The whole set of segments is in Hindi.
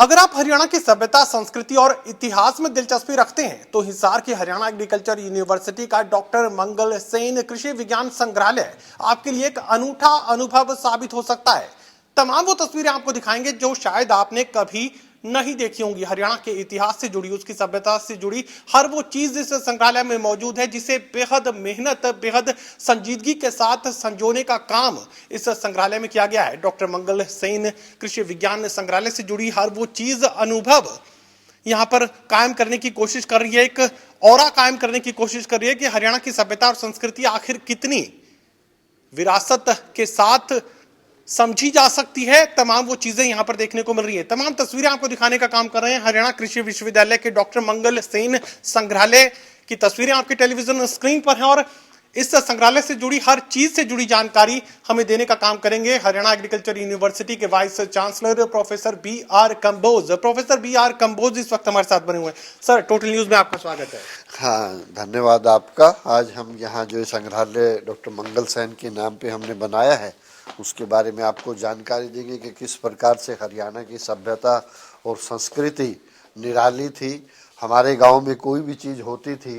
अगर आप हरियाणा की सभ्यता, संस्कृति और इतिहास में दिलचस्पी रखते हैं तो हिसार की हरियाणा एग्रीकल्चर यूनिवर्सिटी का डॉक्टर मंगल सेन कृषि विज्ञान संग्रहालय आपके लिए एक अनूठा अनुभव साबित हो सकता है। तमाम वो तस्वीरें आपको दिखाएंगे जो शायद आपने कभी नहीं देखी होंगी। हरियाणा के इतिहास से जुड़ी, उसकी सभ्यता से जुड़ी हर वो चीज इस संग्रहालय में मौजूद है जिसे बेहद मेहनत, बेहद संजीदगी के साथ संजोने का काम इस संग्रहालय में किया गया है। डॉक्टर मंगल सेन कृषि विज्ञान संग्रहालय से जुड़ी हर वो चीज, अनुभव यहाँ पर कायम करने की कोशिश कर रही है, एक ऑरा कायम करने की कोशिश कर रही है कि हरियाणा की सभ्यता और संस्कृति आखिर कितनी विरासत के साथ समझी जा सकती है। तमाम वो चीजें यहां पर देखने को मिल रही है। तमाम तस्वीरें आपको दिखाने का काम कर रहे हैं हरियाणा कृषि विश्वविद्यालय के डॉक्टर मंगल सेन संग्रहालय की तस्वीरें आपके टेलीविजन स्क्रीन पर हैं और इस संग्रहालय से जुड़ी हर चीज से जुड़ी जानकारी हमें देने का काम करेंगे हरियाणा एग्रीकल्चर यूनिवर्सिटी के vice chancellor professor B R. Kamboj. Professor B R. Kamboj इस वक्त हमारे साथ बने हुए हैं। सर, टोटल न्यूज में आपका स्वागत है। हाँ, धन्यवाद आपका। आज हम यहाँ जो संग्रहालय डॉक्टर मंगल सेन के नाम पे हमने बनाया है उसके बारे में आपको जानकारी देंगे कि किस प्रकार से हरियाणा की सभ्यता और संस्कृति निराली थी। हमारे गांव में कोई भी चीज़ होती थी,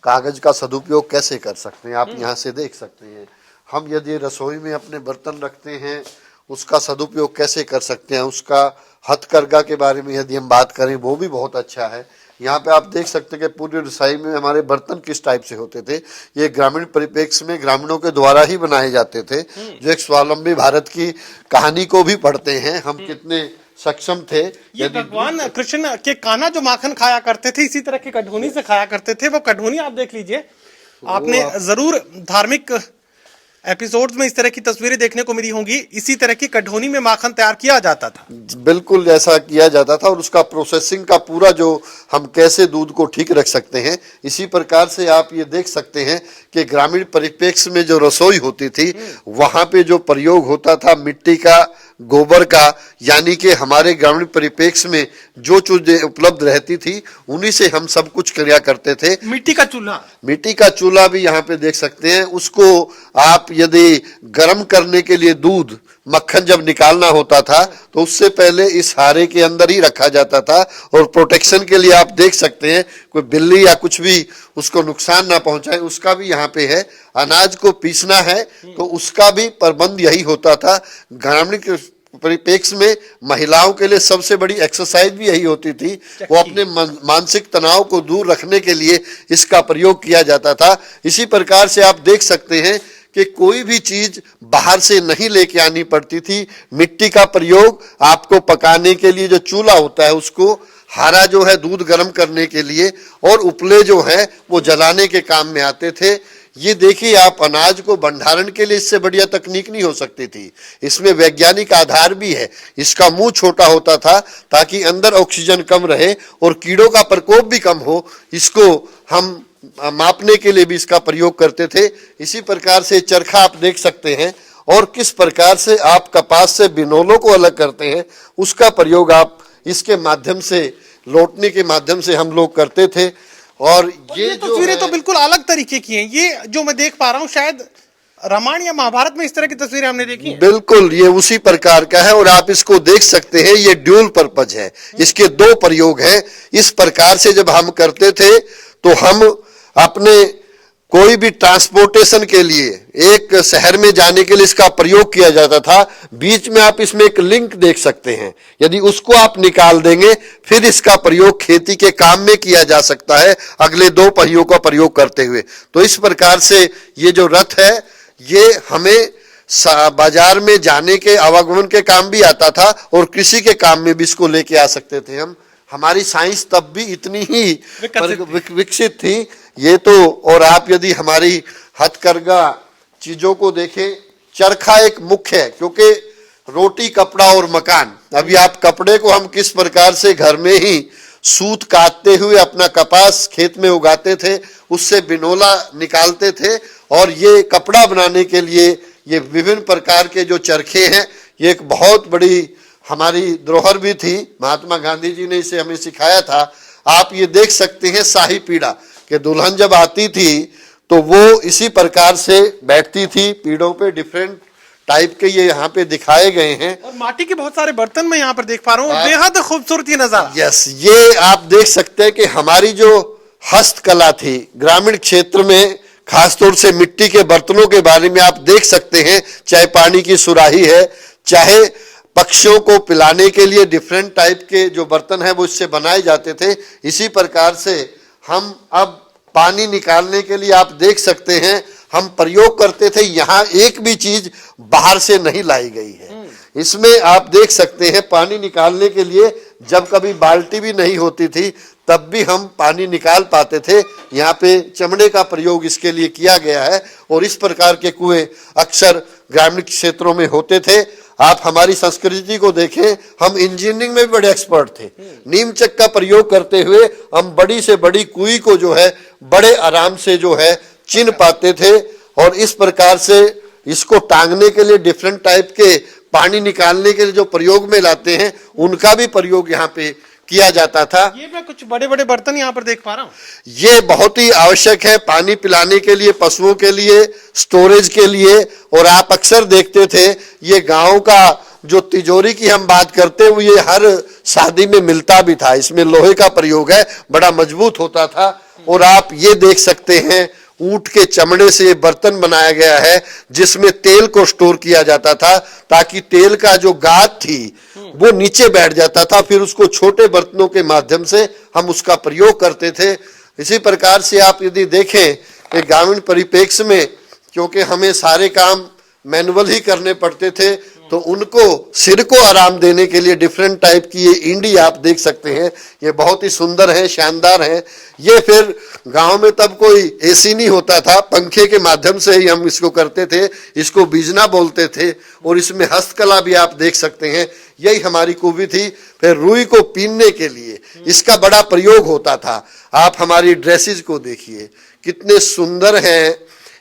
कागज़ का सदुपयोग कैसे कर सकते हैं आप यहाँ से देख सकते हैं। हम यदि रसोई में अपने बर्तन रखते हैं उसका सदुपयोग कैसे कर सकते हैं, उसका हथकरघा के बारे में यदि हम बात करें वो भी बहुत अच्छा है। यहाँ पे आप देख सकते हैं कि पूरी रसोई में हमारे बर्तन किस टाइप से होते थे। ये ग्रामीण परिप्रेक्ष्य में ग्रामीणों के द्वारा ही बनाए जाते थे, जो एक स्वावलंबी भारत की कहानी को भी पढ़ते हैं हम कितने सक्षम थे। ये भगवान कृष्ण के कान्हा जो माखन खाया करते थे इसी तरह की कढ़ौनी से खाया करते थे। वो कढ़ौनी आप देख लीजिए, आपने जरूर धार्मिक एपिसोड्स में इस तरह की तस्वीरें देखने को मिली होंगी। इसी तरह की कढ़ौनी में माखन तैयार किया जाता था। बिल्कुल ऐसा किया जाता था और उसका प्रोसेसिंग का पूरा जो हम कैसे दूध को ठीक रख सकते हैं, इसी प्रकार से आप ये देख सकते हैं कि ग्रामीण परिप्रेक्ष्य में जो रसोई होती थी वहां पे जो प्रयोग होता था मिट्टी का, गोबर का, यानी कि हमारे ग्रामीण परिप्रेक्ष्य में जो चीजें उपलब्ध रहती थी उन्हीं से हम सब कुछ किया करते थे। मिट्टी का चूल्हा भी यहाँ पे देख सकते हैं। उसको आप यदि गर्म करने के लिए दूध, मक्खन जब निकालना होता था तो उससे पहले इस हारे के अंदर ही रखा जाता था और प्रोटेक्शन के लिए आप देख सकते हैं कोई बिल्ली या कुछ भी उसको नुकसान ना पहुंचाए उसका भी यहाँ पे है। अनाज को पीसना है तो उसका भी प्रबंध यही होता था। ग्रामीण परिप्रेक्ष्य में महिलाओं के लिए सबसे बड़ी एक्सरसाइज भी यही होती थी। वो अपने मानसिक तनाव को दूर रखने के लिए इसका प्रयोग किया जाता था। इसी प्रकार से आप देख सकते हैं कि कोई भी चीज बाहर से नहीं लेके आनी पड़ती थी। मिट्टी का प्रयोग आपको पकाने के लिए, जो चूल्हा होता है उसको, हारा जो है दूध गर्म करने के लिए, और उपले जो है वो जलाने के काम में आते थे। ये देखिए आप, अनाज को भंडारण के लिए इससे बढ़िया तकनीक नहीं हो सकती थी। इसमें वैज्ञानिक आधार भी है। इसका मुंह छोटा होता था ताकि अंदर ऑक्सीजन कम रहे और कीड़ों का प्रकोप भी कम हो। इसको हम मापने के लिए भी इसका प्रयोग करते थे। इसी प्रकार से चरखा आप देख सकते हैं और किस प्रकार से आप कपास से बिनोलों को अलग करते हैं उसका प्रयोग आप इसके माध्यम से, लौटने के माध्यम से हम लोग करते थे। और ये तस्वीरें तो बिल्कुल अलग तरीके की हैं। ये जो मैं देख पा रहा हूँ शायद रामायण या महाभारत में इस तरह की तस्वीरें हमने देखी हैं। बिल्कुल ये उसी प्रकार का है और आप इसको देख सकते हैं। ये ड्यूल पर्पज है, इसके दो प्रयोग हैं। इस प्रकार से जब हम करते थे तो हम अपने कोई भी ट्रांसपोर्टेशन के लिए, एक शहर में जाने के लिए इसका प्रयोग किया जाता था। बीच में आप इसमें एक लिंक देख सकते हैं, यदि उसको आप निकाल देंगे फिर इसका प्रयोग खेती के काम में किया जा सकता है अगले दो पहियों का प्रयोग करते हुए। तो इस प्रकार से ये जो रथ है ये हमें बाजार में जाने के, आवागमन के काम भी आता था और कृषि के काम में भी इसको लेके आ सकते थे हम। हमारी साइंस तब भी इतनी ही विकसित थी। ये तो, और आप यदि हमारी हथकरघा चीजों को देखें, चरखा एक मुख्य है क्योंकि रोटी, कपड़ा और मकान। अभी आप कपड़े को हम किस प्रकार से घर में ही सूत काटते हुए अपना कपास खेत में उगाते थे, उससे बिनोला निकालते थे, और ये कपड़ा बनाने के लिए ये विभिन्न प्रकार के जो चरखे हैं, ये एक बहुत बड़ी हमारी धरोहर भी थी। महात्मा गांधी जी ने इसे हमें सिखाया था। आप ये देख सकते हैं शाही पीढ़ा कि दुल्हन जब आती थी तो वो इसी प्रकार से बैठती थी पीढ़ों पे। डिफरेंट टाइप के ये यहाँ पे दिखाए गए हैं। और माटी के बहुत सारे बर्तन मैं यहाँ पर देख पा रहा हूँ, बेहद खूबसूरत ये नजारा। यस, ये आप देख सकते हैं कि हमारी जो हस्तकला थी ग्रामीण क्षेत्र में, खासतौर से मिट्टी के बर्तनों के बारे में आप देख सकते हैं, चाहे पानी की सुराही है, चाहे पक्षियों को पिलाने के लिए डिफरेंट टाइप के जो बर्तन है वो इससे बनाए जाते थे। इसी प्रकार से हम अब पानी निकालने के लिए आप देख सकते हैं हम प्रयोग करते थे, यहाँ एक भी चीज बाहर से नहीं लाई गई है। इसमें आप देख सकते हैं पानी निकालने के लिए जब कभी बाल्टी भी नहीं होती थी तब भी हम पानी निकाल पाते थे। यहाँ पे चमड़े का प्रयोग इसके लिए किया गया है और इस प्रकार के कुएं अक्सर ग्रामीण क्षेत्रों में होते थे। आप हमारी संस्कृति को देखें, हम इंजीनियरिंग में भी बड़े एक्सपर्ट थे। नीम चक का प्रयोग करते हुए हम बड़ी से बड़ी कुई को जो है बड़े आराम से जो है चिन्ह पाते थे और इस प्रकार से इसको टांगने के लिए डिफरेंट टाइप के पानी निकालने के लिए जो प्रयोग में लाते हैं उनका भी प्रयोग यहाँ पे किया जाता था। ये मैं कुछ बड़े बड़े बर्तन यहाँ पर देख पा रहा हूँ। ये बहुत ही आवश्यक है पानी पिलाने के लिए, पशुओं के लिए, स्टोरेज के लिए। और आप अक्सर देखते थे ये गांव का जो तिजोरी की हम बात करते हैं वो ये हर शादी में मिलता भी था। इसमें लोहे का प्रयोग है, बड़ा मजबूत होता था। और आप ये देख सकते हैं ऊंट के चमड़े से ये बर्तन बनाया गया है जिसमें तेल को स्टोर किया जाता था ताकि तेल का जो गाद थी वो नीचे बैठ जाता था, फिर उसको छोटे बर्तनों के माध्यम से हम उसका प्रयोग करते थे। इसी प्रकार से आप यदि देखें कि ग्रामीण परिप्रेक्ष्य में, क्योंकि हमें सारे काम मैनुअल ही करने पड़ते थे, तो उनको सिर को आराम देने के लिए डिफरेंट टाइप की ये इंडी आप देख सकते हैं, ये बहुत ही सुंदर है, शानदार है। ये फिर गांव में तब कोई एसी नहीं होता था, पंखे के माध्यम से ही हम इसको करते थे, इसको बीजना बोलते थे। और इसमें हस्तकला भी आप देख सकते हैं, यही हमारी खूबी थी। फिर रुई को पीनने के लिए इसका बड़ा प्रयोग होता था। आप हमारी ड्रेसेस को देखिए कितने सुंदर हैं।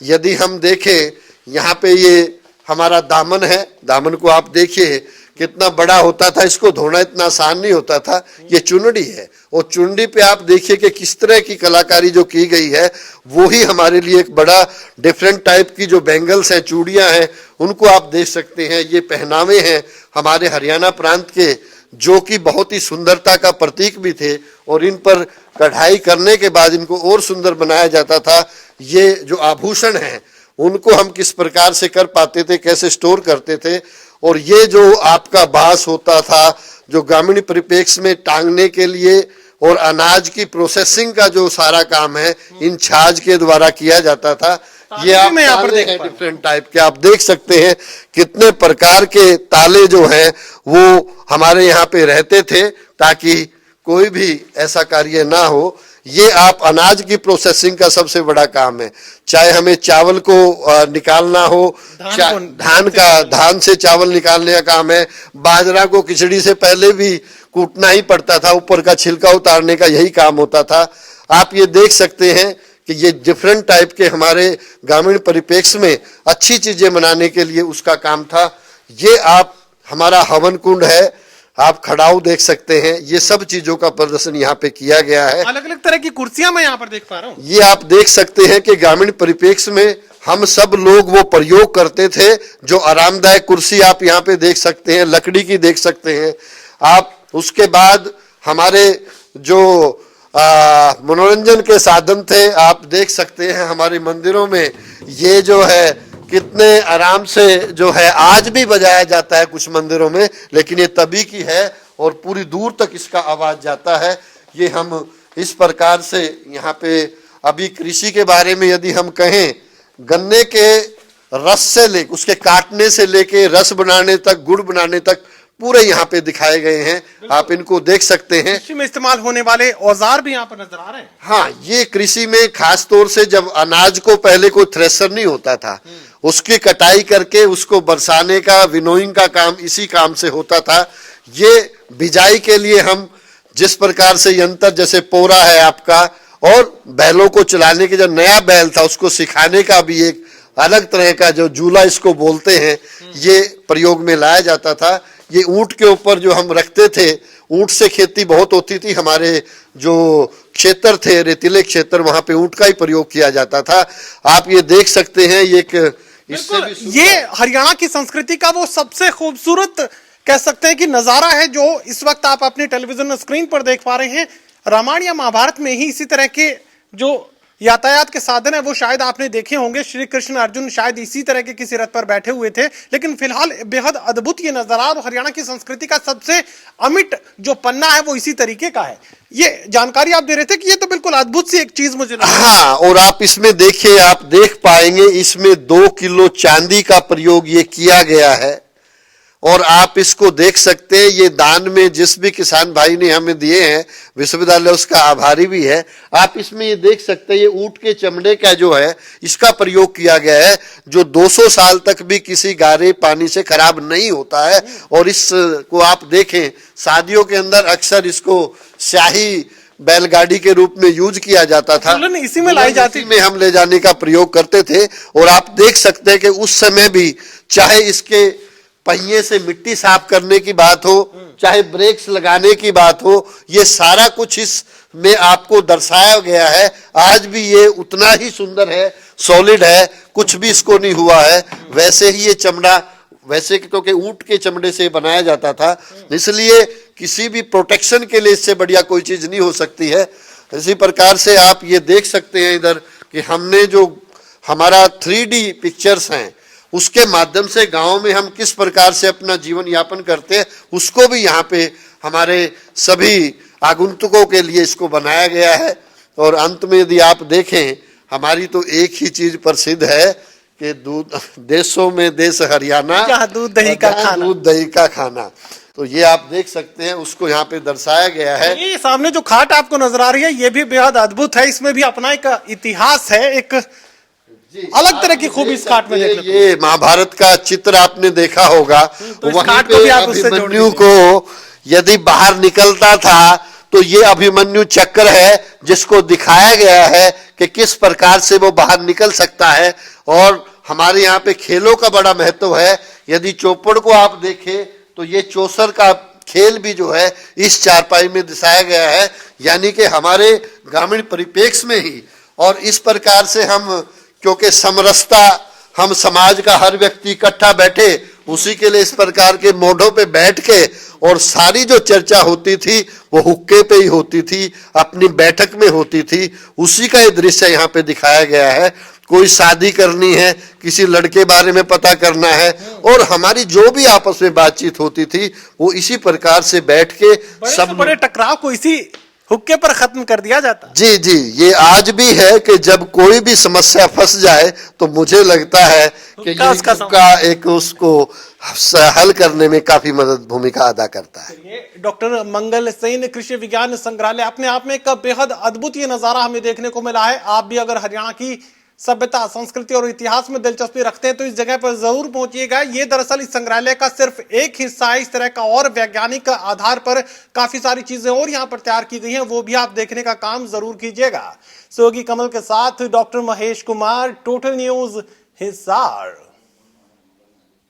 यदि हम देखें यहाँ पे ये हमारा दामन है, दामन को आप देखिए कितना बड़ा होता था, इसको धोना इतना आसान नहीं होता था। ये चुनड़ी है और चुनड़ी पे आप देखिए कि किस तरह की कलाकारी जो की गई है, वो ही हमारे लिए एक बड़ा डिफरेंट टाइप की जो बैंगल्स हैं, चूड़ियां हैं, उनको आप देख सकते हैं। ये पहनावे हैं हमारे हरियाणा प्रांत के जो कि बहुत ही सुंदरता का प्रतीक भी थे और इन पर कढ़ाई करने के बाद इनको और सुंदर बनाया जाता था। ये जो आभूषण हैं उनको हम किस प्रकार से कर पाते थे, कैसे स्टोर करते थे। और ये जो आपका बांस होता था जो ग्रामीण परिप्रेक्ष्य में टांगने के लिए और अनाज की प्रोसेसिंग का जो सारा काम है इन छाछ के द्वारा किया जाता था। ये आप ताले हैं डिफरेंट टाइप के, आप देख सकते हैं कितने प्रकार के ताले जो हैं वो हमारे यहाँ पे रहते थे ताकि कोई भी ऐसा कार्य ना हो। ये आप अनाज की प्रोसेसिंग का सबसे बड़ा काम है, चाहे हमें चावल को निकालना हो, धान से चावल निकालने का काम है, बाजरा को खिचड़ी से पहले भी कूटना ही पड़ता था, ऊपर का छिलका उतारने का यही काम होता था। आप ये देख सकते हैं कि ये डिफरेंट टाइप के हमारे ग्रामीण परिप्रेक्ष्य में अच्छी चीजें बनाने के लिए उसका काम था। ये आप हमारा हवन कुंड है, आप खड़ाऊ देख सकते हैं, ये सब चीजों का प्रदर्शन यहाँ पे किया गया है। अलग अलग तरह की कुर्सियां मैं यहाँ पर देख पा रहा हूँ। ये आप देख सकते हैं कि ग्रामीण परिप्रेक्ष्य में हम सब लोग वो प्रयोग करते थे। जो आरामदायक कुर्सी आप यहाँ पे देख सकते हैं, लकड़ी की देख सकते हैं आप। उसके बाद हमारे जो मनोरंजन के साधन थे आप देख सकते हैं हमारे मंदिरों में, ये जो है कितने आराम से जो है आज भी बजाया जाता है कुछ मंदिरों में, लेकिन ये तभी की है और पूरी दूर तक इसका आवाज जाता है। ये हम इस प्रकार से यहाँ पे अभी कृषि के बारे में यदि हम कहें, गन्ने के रस से लेकर उसके काटने से लेके रस बनाने तक, गुड़ बनाने तक पूरे यहाँ पे दिखाए गए हैं, आप इनको देख सकते हैं। कृषि में इस्तेमाल होने वाले औजार भी यहाँ पर नजर आ रहे हैं। हाँ, ये कृषि में खास तौर से जब अनाज को पहले कोई थ्रेशर नहीं होता था, उसकी कटाई करके उसको बरसाने का, विनोइंग का काम इसी काम से होता था। ये बिजाई के लिए हम जिस प्रकार से यंत्र, जैसे पोरा है आपका, और बैलों को चलाने के जो नया बैल था उसको सिखाने का भी एक अलग तरह का जो जूला इसको बोलते हैं, ये प्रयोग में लाया जाता था। ये ऊंट के ऊपर जो हम रखते थे, ऊंट से खेती बहुत होती थी, हमारे जो क्षेत्र थे रेतीले क्षेत्र, वहां पे ऊंट का ही प्रयोग किया जाता था। आप ये देख सकते हैं, ये एक इससे भी बिल्कुल, ये हरियाणा की संस्कृति का वो सबसे खूबसूरत कह सकते हैं कि नजारा है जो इस वक्त आप अपनी टेलीविजन स्क्रीन पर देख पा रहे हैं। रामायण या महाभारत में ही इसी तरह के जो यातायात के साधन है वो शायद आपने देखे होंगे। श्री कृष्ण अर्जुन शायद इसी तरह के किसी रथ पर बैठे हुए थे, लेकिन फिलहाल बेहद अद्भुत ये नजारा और हरियाणा की संस्कृति का सबसे अमिट जो पन्ना है वो इसी तरीके का है। ये जानकारी आप दे रहे थे कि ये तो बिल्कुल अद्भुत सी एक चीज मुझे लगी। हाँ, और आप इसमें देखिए, आप देख पाएंगे इसमें 2 किलो चांदी का प्रयोग ये किया गया है। और आप इसको देख सकते हैं, ये दान में जिस भी किसान भाई ने हमें दिए हैं, विश्वविद्यालय उसका आभारी भी है। आप इसमें ये देख सकते हैं, ये ऊंट के चमड़े का जो है इसका प्रयोग किया गया है, जो 200 साल तक भी किसी गारे पानी से खराब नहीं होता है। और इसको आप देखें, शादियों के अंदर अक्सर इसको शाही बैलगाड़ी के रूप में यूज किया जाता था, इसी में लाई जाती, इसी में हम ले जाने का प्रयोग करते थे। और आप देख सकते हैं कि उस समय भी चाहे इसके पहिए से मिट्टी साफ करने की बात हो, चाहे ब्रेक्स लगाने की बात हो, ये सारा कुछ इसमें आपको दर्शाया गया है। आज भी ये उतना ही सुंदर है, सॉलिड है, कुछ भी इसको नहीं हुआ है। वैसे ही ये चमड़ा, वैसे क्योंकि ऊंट के चमड़े से बनाया जाता था, इसलिए किसी भी प्रोटेक्शन के लिए इससे बढ़िया कोई चीज नहीं हो सकती है। इसी प्रकार से आप ये देख सकते हैं इधर कि हमने जो हमारा 3D पिक्चर्स हैं उसके माध्यम से गांव में हम किस प्रकार से अपना जीवन यापन करते हैं उसको भी यहाँ पे हमारे सभी आगंतुकों के लिए इसको बनाया गया है। और अंत में यदि आप देखें, हमारी तो एक ही चीज प्रसिद्ध है कि दूध, देशों में देश हरियाणा, जहाँ दूध दही का खाना, दूध दही का खाना। तो ये आप देख सकते हैं, उसको यहाँ पे दर्शाया गया है। ये सामने जो खाट आपको नजर आ रही है ये भी बेहद अद्भुत है। इसमें भी अपना एक इतिहास है, एक अलग तरह की खूबी इस खाट में देखने को। ये महाभारत का चित्र आपने देखा होगा, तो वहीं पे अभिमन्यु को यदि बाहर निकलता था तो ये अभिमन्यु चक्र है जिसको दिखाया गया है कि किस प्रकार से वो बाहर निकल सकता है। और हमारे यहाँ पे खेलों का बड़ा महत्व है। यदि चौपड़ को आप देखें तो ये चौसर का खेल भी जो है इस चारपाई में दर्शाया गया है, यानी कि हमारे ग्रामीण परिप्रेक्ष्य में ही। और इस प्रकार से हम, क्योंकि समरसता, हम समाज का हर व्यक्ति इकट्ठा बैठे, उसी के लिए इस प्रकार के मोढ़ों पे बैठ के, और सारी जो चर्चा होती थी वो हुक्के पे ही होती थी, अपनी बैठक में होती थी। उसी का ये दृश्य यहाँ पे दिखाया गया है। कोई शादी करनी है, किसी लड़के बारे में पता करना है, और हमारी जो भी आपस में बातचीत होती थी वो इसी प्रकार से बैठ के सब बड़े टकराव को इसी हुक्के पर खत्म कर दिया जाता। जी जी, ये आज भी है कि जब कोई भी समस्या फंस जाए तो मुझे लगता है कि ये हुक्का एक उसको हल करने में काफी मदद भूमिका अदा करता है। डॉक्टर मंगल सेन कृषि विज्ञान संग्रहालय अपने आप में एक बेहद अद्भुत ये नजारा हमें देखने को मिला है। आप भी अगर हरियाणा की सभ्यता, संस्कृति और इतिहास में दिलचस्पी रखते हैं तो इस जगह पर जरूर पहुंचिएगा। ये दरअसल इस संग्रहालय का सिर्फ एक हिस्सा है। इस तरह का और वैज्ञानिक आधार पर काफी सारी चीजें और यहाँ पर तैयार की गई हैं, वो भी आप देखने का काम जरूर कीजिएगा। सहयोगी कमल के साथ doctor Mahesh Kumar, total news, Hisar.